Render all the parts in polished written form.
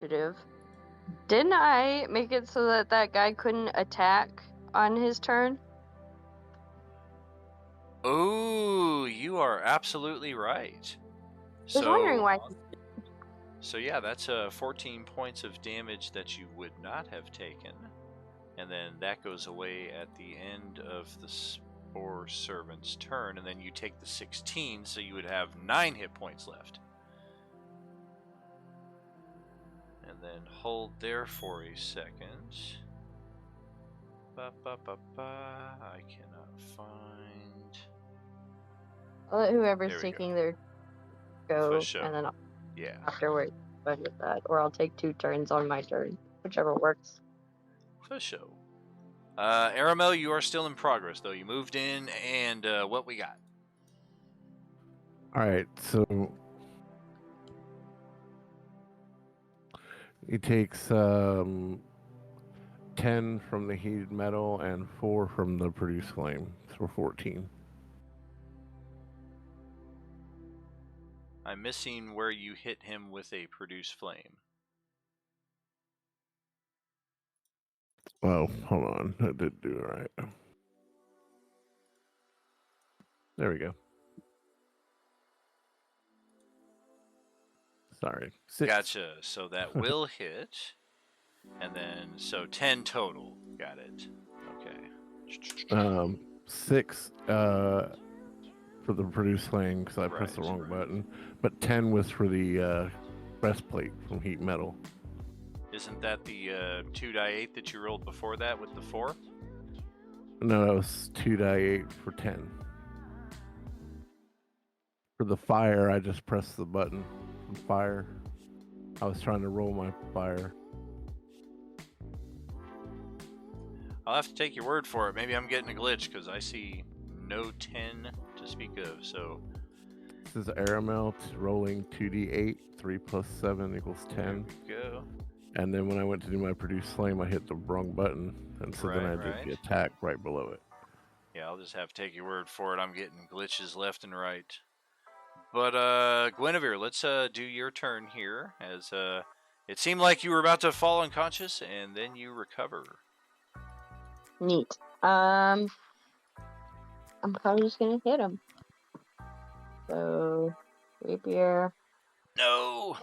initiative. Didn't I make it so that that guy couldn't attack on his turn? Oh, you are absolutely right. I was wondering why. So yeah, that's 14 points of damage that you would not have taken. And then that goes away at the end of the Spore Servant's turn, and then you take the 16, so you would have 9 hit points left. And then hold there for a second. I cannot find. I'll let whoever's taking their go, and then afterwards I'll with that, or I'll take 2 turns on my turn, whichever works. For sure. Aramel, you are still in progress, though. You moved in, and what we got? All right, so he takes 10 from the heated metal and 4 from the produce flame, so 14. I'm missing where you hit him with a produce flame. Oh, hold on. I did do it right. There we go. Sorry. 6. Gotcha. So that will hit. And then, so 10 total. Got it. Okay. 6 for the produce flame because I pressed the wrong button. But 10 was for the breastplate from heat metal. Isn't that the 2d8 that you rolled before that with the 4? No, that was 2d8 for 10. For the fire, I just pressed the button for fire. I was trying to roll my fire. I'll have to take your word for it. Maybe I'm getting a glitch because I see no 10 to speak of. So this is Aramel rolling 2d8. 3 plus 7 equals 10. There we go. And then when I went to do my produce flame, I hit the wrong button, and so then I did the attack right below it. Yeah, I'll just have to take your word for it. I'm getting glitches left and right. But Guinevere, let's do your turn here, as it seemed like you were about to fall unconscious, and then you recover. Neat. I'm probably just gonna hit him. So, rapier. No.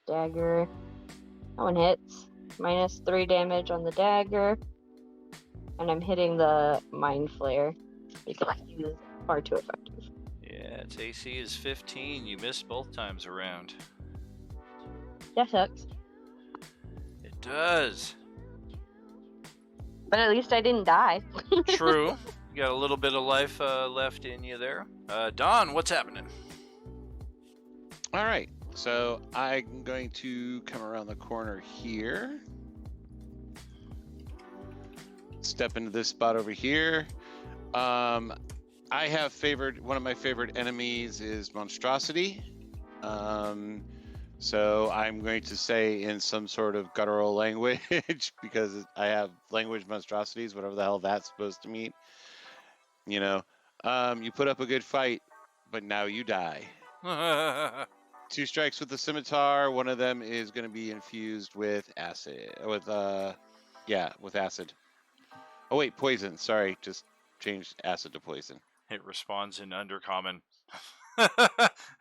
Dagger. That one hits. Minus 3 damage on the dagger. And I'm hitting the mind flare because he is far too effective. Yeah, its AC is 15. You missed both times around. That sucks. It does. But at least I didn't die. True. You got a little bit of life left in you there. Don, what's happening? All right. So I'm going to come around the corner here. Step into this spot over here. I have one of my favorite enemies is Monstrosity. So I'm going to say in some sort of guttural language, because I have language monstrosities, whatever the hell that's supposed to mean. You know, you put up a good fight, but now you die. 2 strikes with the scimitar. One of them is going to be infused with acid. With acid. Oh wait, poison. Sorry, just changed acid to poison. It responds in Undercommon.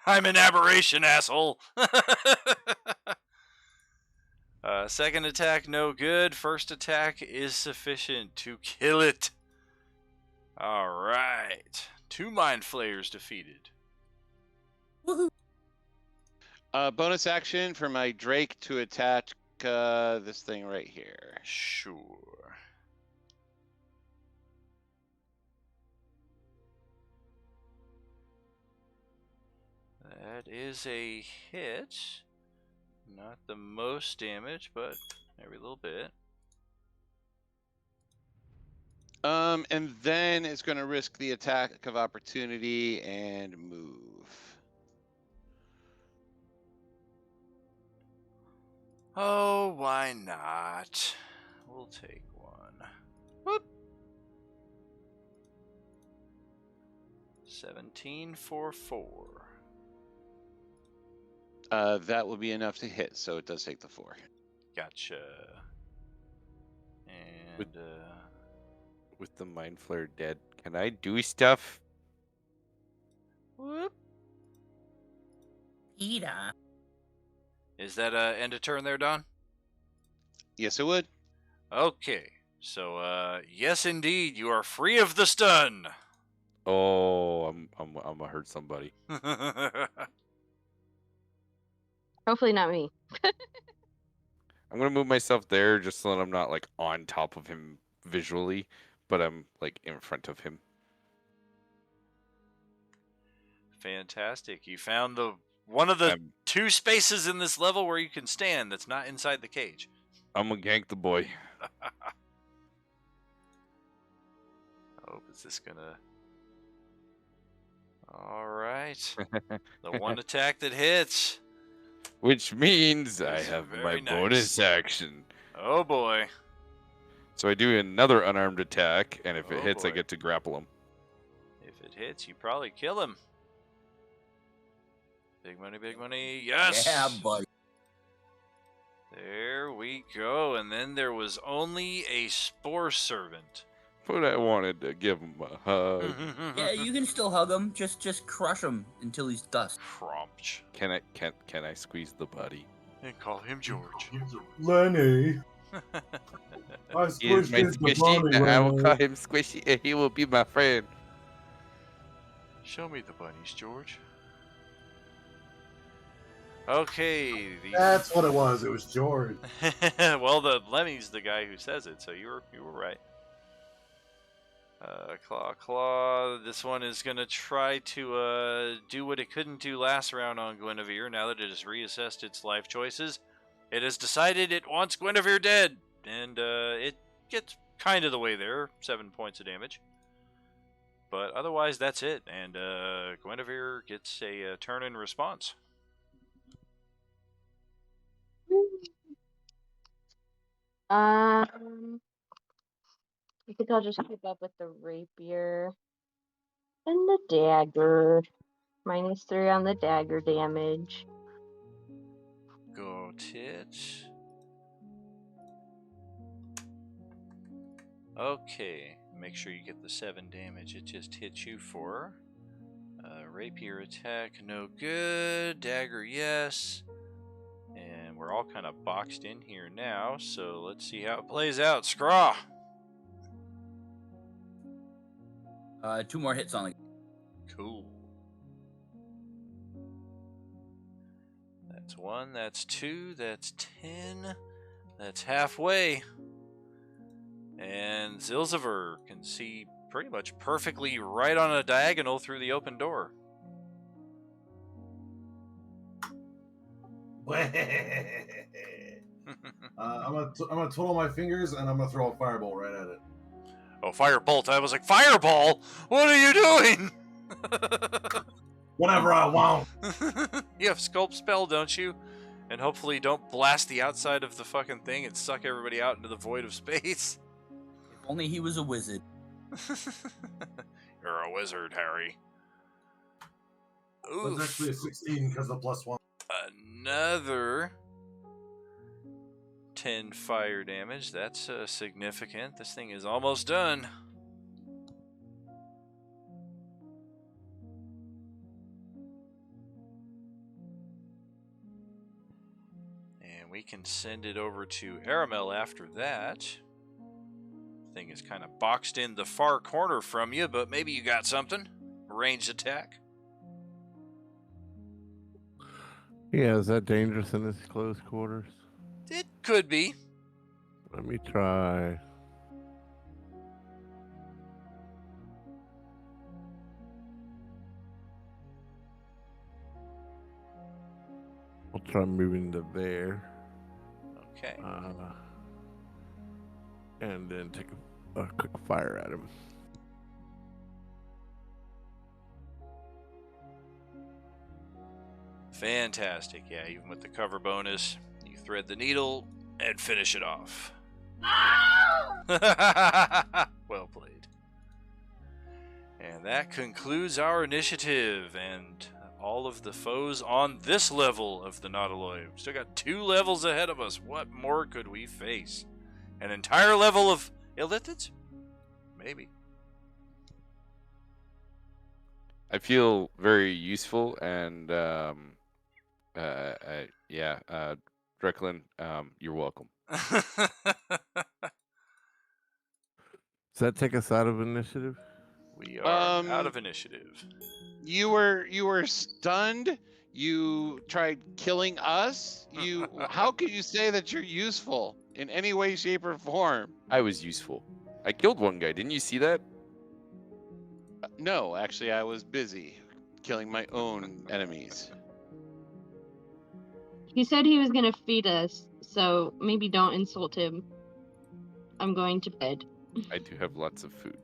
I'm an aberration, asshole. Second attack, no good. First attack is sufficient to kill it. All right. 2 mind flayers defeated. Woohoo! Bonus action for my Drake to attack this thing right here. Sure. That is a hit. Not the most damage, but every little bit. And then it's going to risk the attack of opportunity and move. Oh, why not? We'll take one. Whoop. 17 for 4. That will be enough to hit, so it does take the 4. Gotcha. And With the Mind Flare dead, can I do stuff? whoop. Ida. Is that end of turn there, Don? Yes, it would. Okay. So yes, indeed, you are free of the stun. Oh, I'm gonna hurt somebody. Hopefully not me. I'm gonna move myself there just so that I'm not like on top of him visually, but I'm like in front of him. Fantastic. You found one of the I'm 2 spaces in this level where you can stand that's not inside the cage. gonna gank the boy. Oh, is this gonna... Alright. The one attack that hits. Which means I That's have very my bonus nice. action. Oh boy. So I do another unarmed attack, and if it Oh, hits, I boy. get to grapple him. If it hits, you probably kill him. Big money, big money. Yes! Yeah, buddy. There we go. And then there was only a Spore Servant. But I wanted to give him a hug. Yeah, you can still hug him. Just crush him until he's dust. Cromch. Can I squeeze the buddy? And call him George. Lenny. I He is squished my into squishy, Bonnie, and I will Lenny. call him Squishy, and he will be my friend. Show me the bunnies, George. Okay. That's what it was. It was George. Well, the Lemmy's the guy who says it, so you were right. Claw. This one is gonna try to do what it couldn't do last round on Guinevere. Now that it has reassessed its life choices, it has decided it wants Guinevere dead, and it gets kind of the way there, 7 points of damage. But otherwise, that's it, and Guinevere gets a turn in response. I think I'll just keep up with the rapier and the dagger. -3 on the dagger damage. Got it. Okay, make sure you get the 7 damage it just hit you for. Rapier attack, no good. Dagger, yes. And we're all kind of boxed in here now, so let's see how it plays out. Scraw! 2 more hits on it. Cool. That's 1, that's 2, that's 10. That's halfway. And Zilziver can see pretty much perfectly right on a diagonal through the open door. I'm gonna twiddle my fingers and I'm gonna throw a fireball right at it. Oh, firebolt. I was like, fireball? What are you doing? Whatever I want. You have sculpt spell, don't you? And hopefully don't blast the outside of the fucking thing and suck everybody out into the void of space. If only he was a wizard. You're a wizard, Harry. It was actually a 16 because of +1. Another 10 fire damage. That's significant. This thing is almost done. And we can send it over to Aramel after that. Thing is kind of boxed in the far corner from you, but maybe you got something. Ranged attack. Yeah, is that dangerous in this close quarters? It could be. Let me try. I'll try moving to there. Okay. And then take a quick fire at him. Fantastic. Yeah, even with the cover bonus, you thread the needle and finish it off. Well played. And that concludes our initiative, and all of the foes on this level of the Nautiloid. We've still got 2 levels ahead of us. What more could we face? An entire level of illithids? Maybe. I feel very useful, and Drecklin, you're welcome. Does that take us out of initiative? We are out of initiative. You were stunned. You tried killing us. How could you say that you're useful in any way, shape, or form? I was useful. I killed one guy. Didn't you see that? No, actually, I was busy killing my own enemies. He said he was gonna feed us, so maybe don't insult him. I'm going to bed. I do have lots of food.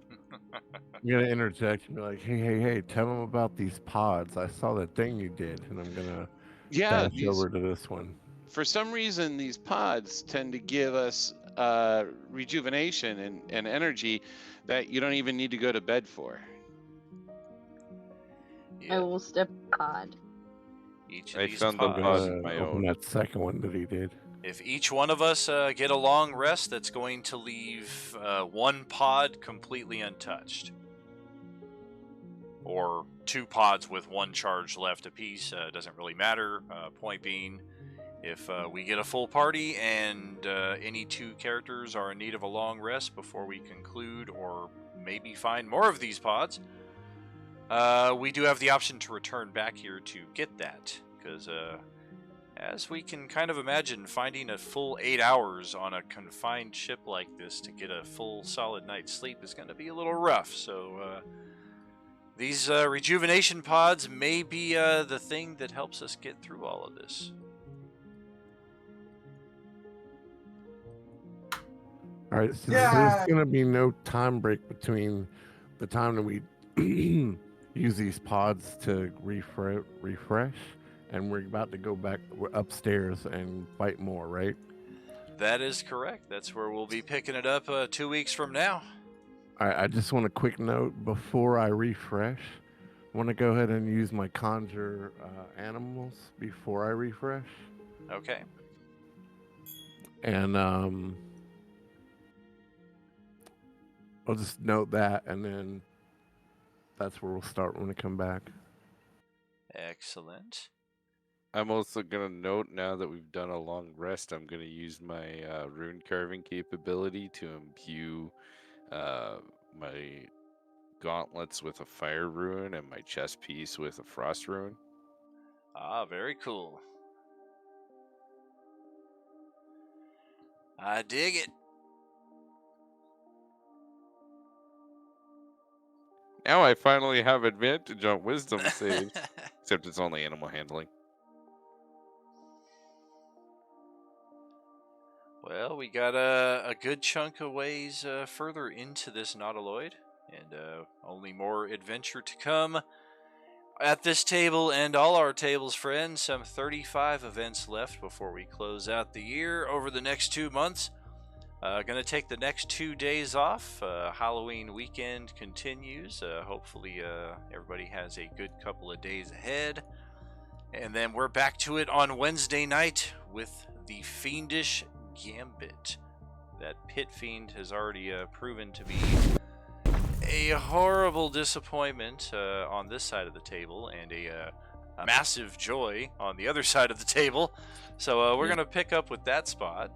I'm gonna interject and be like, hey, tell them about these pods. I saw that thing you did, and I'm gonna dash over to this one. For some reason, these pods tend to give us rejuvenation and energy that you don't even need to go to bed for. I will step pod. Each of I these found the pods. pod in my Open own. that second one that he did. If each one of us get a long rest, that's going to leave 1 pod completely untouched. Or 2 pods with 1 charge left apiece. Doesn't really matter. Point being, if we get a full party and any 2 characters are in need of a long rest before we conclude or maybe find more of these pods, we do have the option to return back here to get that. Because as we can kind of imagine, finding a full 8 hours on a confined ship like this to get a full solid night's sleep is going to be a little rough. So these rejuvenation pods may be the thing that helps us get through all of this. All right, so there's gonna be no time break between the time that we use these pods to refresh, and we're about to go back upstairs and fight more, right? That is correct. That's where we'll be picking it up 2 weeks from now. All right, I just want a quick note before I refresh. I want to go ahead and use my conjure animals before I refresh. Okay. And I'll just note that, and then that's where we'll start when we come back. Excellent. I'm also going to note, now that we've done a long rest, I'm going to use my rune carving capability to imbue my gauntlets with a fire rune and my chest piece with a frost rune. Ah, very cool. I dig it. Now I finally have advantage on wisdom saves. Except it's only animal handling. Well, we got a good chunk of ways further into this Nautiloid, and only more adventure to come at this table and all our tables, friends. Some 35 events left before we close out the year over the next 2 months. Gonna take the next 2 days off. Halloween weekend continues. Hopefully everybody has a good couple of days ahead. And then we're back to it on Wednesday night with the Fiendish Gambit. That Pit Fiend has already proven to be a horrible disappointment on this side of the table, and a massive joy on the other side of the table. So we're going to pick up with that spot.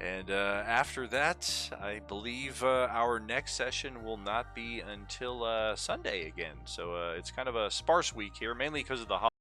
And after that, I believe our next session will not be until Sunday again. So it's kind of a sparse week here, mainly because of the holiday.